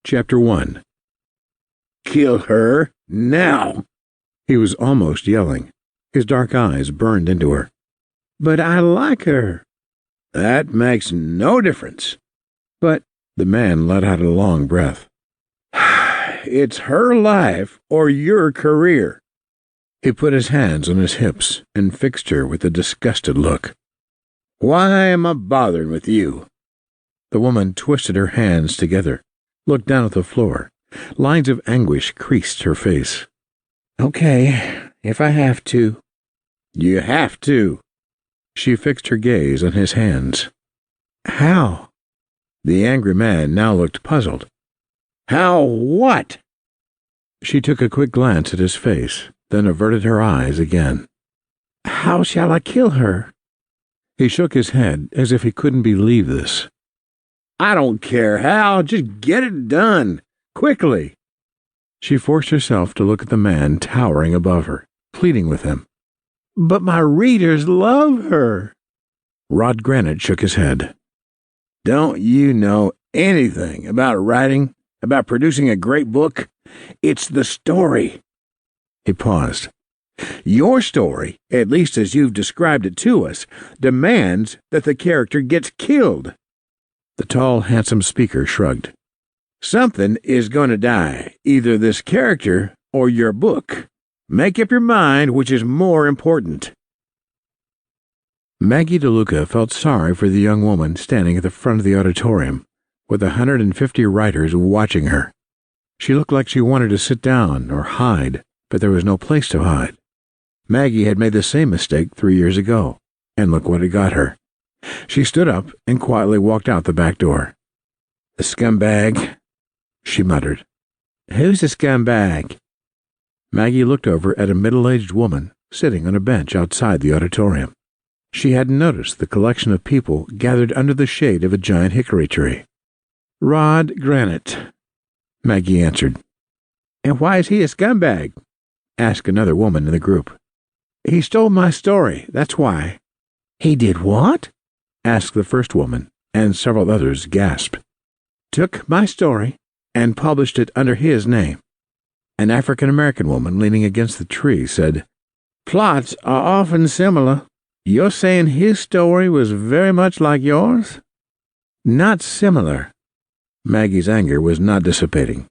Chapter 1. Kill her now! He was almost yelling. His dark eyes burned into her. But I like her. That makes no difference. But the man let out a long breath. It's her life or your career. He put his hands on his hips and fixed her with a disgusted look. Why am I bothering with you? The woman twisted her hands together, looked down at the floor. Lines of anguish creased her face. Okay, if I have to. You have to. She fixed her gaze on his hands. How? The angry man now looked puzzled. How what? She took a quick glance at his face, then averted her eyes again. How shall I kill her? He shook his head as if he couldn't believe this. I don't care how, just get it done, quickly. She forced herself to look at the man towering above her, pleading with him. But my readers love her. Rod Granet shook his head. Don't you know anything about writing, about producing a great book? It's the story. He paused. Your story, at least as you've described it to us, demands that the character gets killed. The tall, handsome speaker shrugged. Something is going to die, either this character or your book. Make up your mind which is more important. Maggie DeLuca felt sorry for the young woman standing at the front of the auditorium, with 150 writers watching her. She looked like she wanted to sit down or hide, but there was no place to hide. Maggie had made the same mistake 3 years ago, and look what it got her. She stood up and quietly walked out the back door. The scumbag, she muttered. Who's the scumbag? Maggie looked over at a middle-aged woman sitting on a bench outside the auditorium. She hadn't noticed the collection of people gathered under the shade of a giant hickory tree. Rod Granet, Maggie answered. And why is he a scumbag? Asked another woman in the group. He stole my story, that's why. He did what? Asked the first woman, and several others gasped. Took my story and published it under his name. An African-American woman leaning against the tree said, Plots are often similar. You're saying his story was very much like yours? Not similar. Maggie's anger was not dissipating.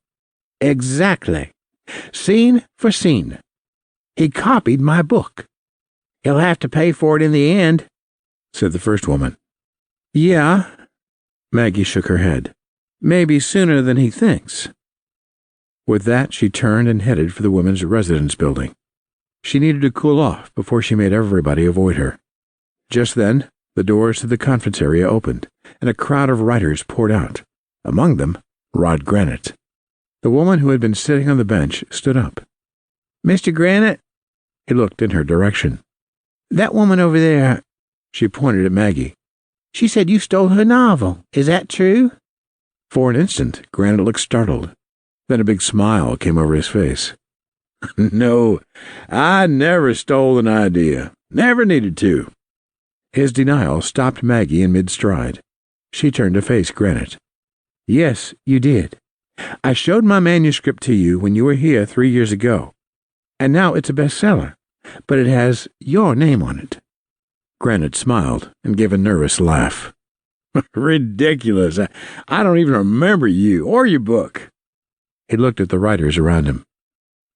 Exactly. Scene for scene. He copied my book. He'll have to pay for it in the end, said the first woman. Yeah. Maggie shook her head. Maybe sooner than he thinks. With that, she turned and headed for the women's residence building. She needed to cool off before she made everybody avoid her. Just then, the doors to the conference area opened, and a crowd of writers poured out. Among them, Rod Granet. The woman who had been sitting on the bench stood up. Mr. Granet? He looked in her direction. That woman over there, she pointed at Maggie. She said you stole her novel. Is that true? For an instant, Granet looked startled. Then a big smile came over his face. No, I never stole an idea. Never needed to. His denial stopped Maggie in mid-stride. She turned to face Granet. Yes, you did. I showed my manuscript to you when you were here 3 years ago. And now it's a bestseller, but it has your name on it. Granet smiled and gave a nervous laugh. Ridiculous. I don't even remember you or your book. He looked at the writers around him.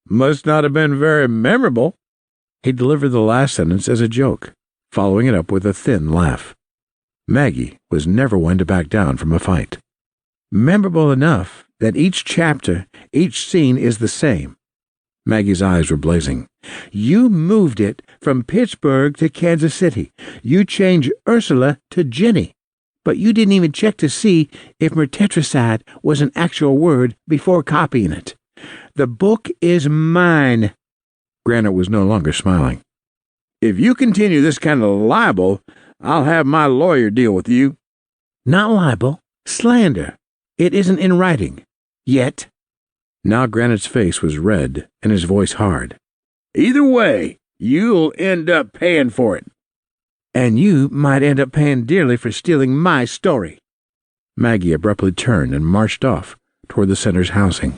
Must not have been very memorable. He delivered the last sentence as a joke, following it up with a thin laugh. Maggie was never one to back down from a fight. Memorable enough that each chapter, each scene is the same. Maggie's eyes were blazing. You moved it from Pittsburgh to Kansas City. You changed Ursula to Jenny. But you didn't even check to see if mertetricide was an actual word before copying it. The book is mine. Granet was no longer smiling. If you continue this kind of libel, I'll have my lawyer deal with you. Not libel, slander. It isn't in writing. Yet. Now Granet's face was red and his voice hard. Either way, you'll end up paying for it. And you might end up paying dearly for stealing my story. Maggie abruptly turned and marched off, toward the center's housing.